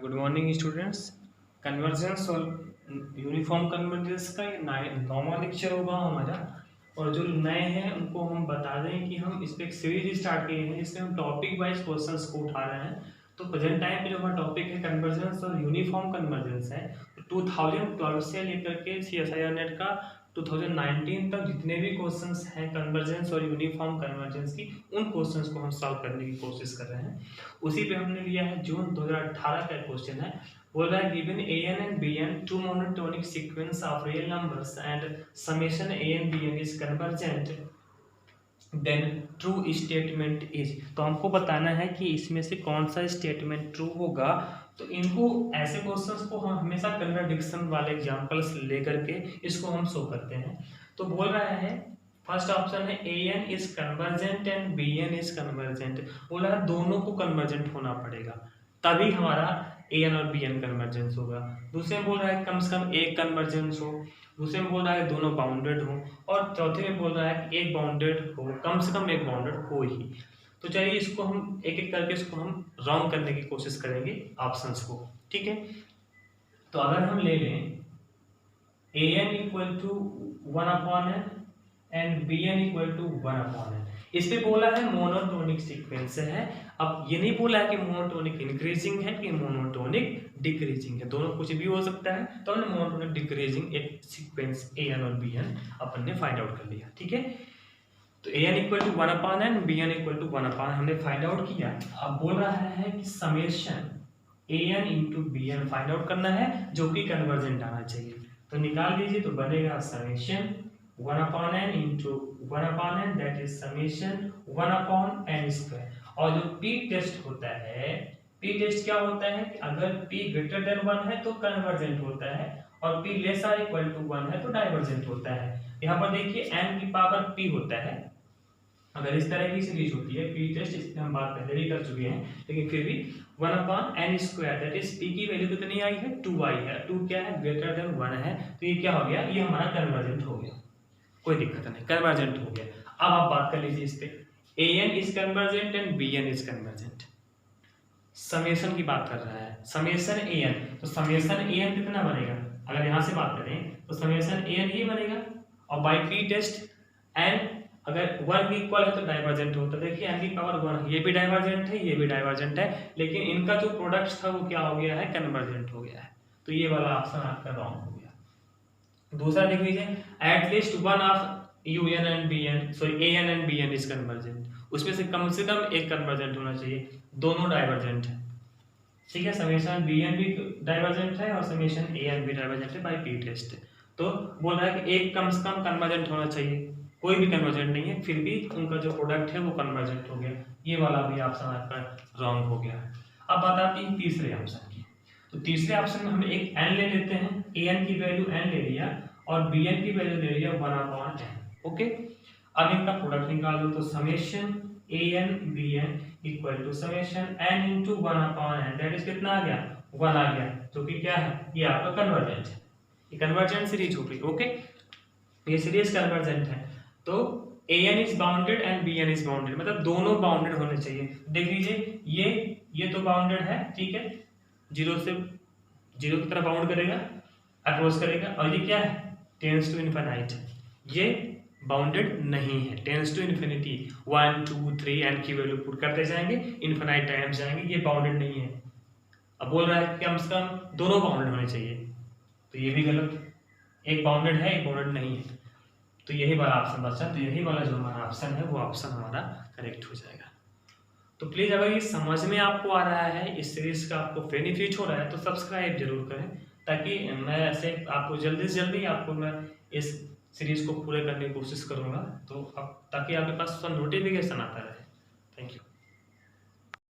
Good morning students. Convergence और uniform convergence का ये नौवां लेक्चर होगा हमारा। और जो नए हैं उनको हम बता दें कि हम इस पे एक सीरीज स्टार्ट किए हैं जिसमें हम टॉपिक वाइज क्वेश्चंस को उठा रहे हैं। तो प्रेजेंट टाइम पे जो हमारा टॉपिक है कन्वर्जेंस और यूनिफॉर्म कन्वर्जेंस है। 2012 से लेकर के CSIR नेट का 2019 तक जितने भी क्वेश्चंस हैं कन्वर्जेंस और यूनिफॉर्म कन्वर्जेंस की, उन क्वेश्चंस को हम सॉल्व करने की कोशिश कर रहे हैं। उसी पे हमने लिया है जून 2018 का क्वेश्चन है। बोल रहा है given an and bn two monotonic sequence of real numbers and summation an bn is convergent then true statement is। तो हमको बताना है कि इसमें से कौन सा स्टेटमेंट ट्रू होगा। तो इनको ऐसे क्वेश्चंस को हम हमेशा कंट्राडिक्शन वाले एग्जांपल्स लेकर के इसको हम शो करते हैं। तो बोल रहा है फर्स्ट ऑप्शन है an is convergent and bn is convergent. बोल रहा है दोनों को कन्वर्जेंट होना पड़ेगा तभी हमारा an और bn कन्वर्जेंस होगा। दूसरे में बोल रहा है कम से कम एक कन्वर्जेंस हो। दूसरे में बोल रहा है दोनों बाउंडेड हो। और चौथे में बोल रहा है कि एक बाउंडेड हो, कम से कम एक बाउंडेड हो ही। तो चलिए इसको हम एक एक करके इसको हम रॉन्ग करने की कोशिश करेंगे ऑप्शंस को। ठीक है, तो अगर हम ले लें an equal to 1/n and bn equal to 1/n, इस पे बोला है मोनोटोनिक सीक्वेंस है। अब ये नहीं बोला है कि मोनोटोनिक इंक्रीजिंग है कि मोनोटोनिक डिक्रीजिंग है, दोनों कुछ भी हो सकता है। तो हमने मोनोटोनिक डिक्रीजिंग एक सीक्वेंस an और bn अपन ने फाइंड आउट कर लिया। ठीक है, तो an equal to 1/n bn equal to 1/n हमने फाइंड आउट किया। अब बोल रहा है कि summation an into bn find out करना है जो कि कन्वर्जेंट आना चाहिए। तो निकाल दीजिए, तो बनेगा summation 1/n into 1/n that is summation 1/n square. और जो p टेस्ट होता है, p टेस्ट क्या होता है कि अगर p ग्रेटर देन 1 है तो कन्वर्जेंट होता है और p लेस और इक्वल टू 1 है तो डाइवर्जेंट होता है। यहाँ पर देखिए n की पावर p होता है। अगर इस तरह की सीरीज होती है p टेस्ट, इस पे हम बात पहले ही कर चुके हैं, लेकिन फिर भी 1/n square that is p की वैल्यू कितनी आई है 2 आई है। 2 क्या है ग्रेटर देन 1 है, तो ये क्या हो गया, ये हमारा कन्वर्जेंट हो गया, कोई दिक्कत नहीं, कन्वर्जेंट हो गया। अब आप बात कर लीजिए इस पे an is convergent and bn is convergent. Summation की बात कर रहा है, समेशन an, तो समेशन an कितना बनेगा, अगर यहां से बात करें तो समेशन an ही बनेगा। और बाय p टेस्ट n अगर 1 इक्वल है तो डाइवर्जेंट होता है। देखिए n की पावर 1, ये भी डाइवर्जेंट है, ये भी डाइवर्जेंट है, लेकिन इनका जो प्रोडक्ट था वो क्या हो गया है, कन्वर्जेंट हो गया है। तो ये वाला ऑप्शन आपका रॉन्ग हो गया। दूसरा देख लीजिए, at least one of an and bn sorry an and bn is convergent, उसमें से कम एक कन्वर्जेंट होना चाहिए, दोनों डाइवर्जेंट है। ठीक है, समेशन bn भी डाइवर्जेंट है और समेशन an भी डाइवर्जेंट है बाय p टेस्ट। तो बोल रहा है कि एक कम से कम कन्वर्जेंट होना चाहिए, कोई भी कन्वर्जेंट नहीं है, फिर भी उनका जो प्रोडक्ट है वो कन्वर्जेंट हो गया। ये वाला भी ऑप्शन आपका रॉन्ग हो गया है। अब बात आती है तीसरे ऑप्शन की। तो तीसरे ऑप्शन में हम एक n ले लेते हैं, an की वैल्यू n ले लिया और bn की वैल्यू ले लिया 1/n। ओके, अब इनका प्रोडक्ट निकाल दो, तो summation an bn equal to summation n into 1/n that is कितना आ गया 1 आ गया, जो कि क्या है, ये आपका कन्वर्जेंट है, ये कन्वर्जेंट सीरीज हो गई। ओके, ये सीरीज कन्वर्जेंट है। तो an is bounded and bn is bounded, मतलब दोनों बाउंडेड होने चाहिए। देख लीजिए ये तो बाउंडेड है, ठीक है, जीरो से जीरो की तरफ बाउंड करेगा, अप्रोच करेगा, और ये क्या है टेंड्स टू इनफिनिट, ये बाउंडेड नहीं है, टेंड्स टू इन्फिनिटी 1 2 3 n की वैल्यू पुट करते जाएंगे, इनफिनिट टाइम्स जाएंगे, ये बाउंडेड नहीं है। अब बोल रहा है कि कम से कम दोनों बाउंडेड होने चाहिए, तो ये भी गलत, एक बाउंडेड है एक बाउंडेड नहीं है। तो यही वाला ऑप्शन बचा, तो यही वाला जो हमारा ऑप्शन है वो ऑप्शन हमारा करेक्ट हो जाएगा। तो प्लीज अगर ये समझ में आपको आ रहा है, इस सीरीज का आपको बेनिफिट हो रहा है, तो सब्सक्राइब जरूर करें, ताकि मैं ऐसे आपको जल्दी से जल्दी आपको मैं इस सीरीज को पूरे करने की कोशिश करूंगा, तो ताकि आपके पास नोटिफिकेशन आता रहे। Thank you.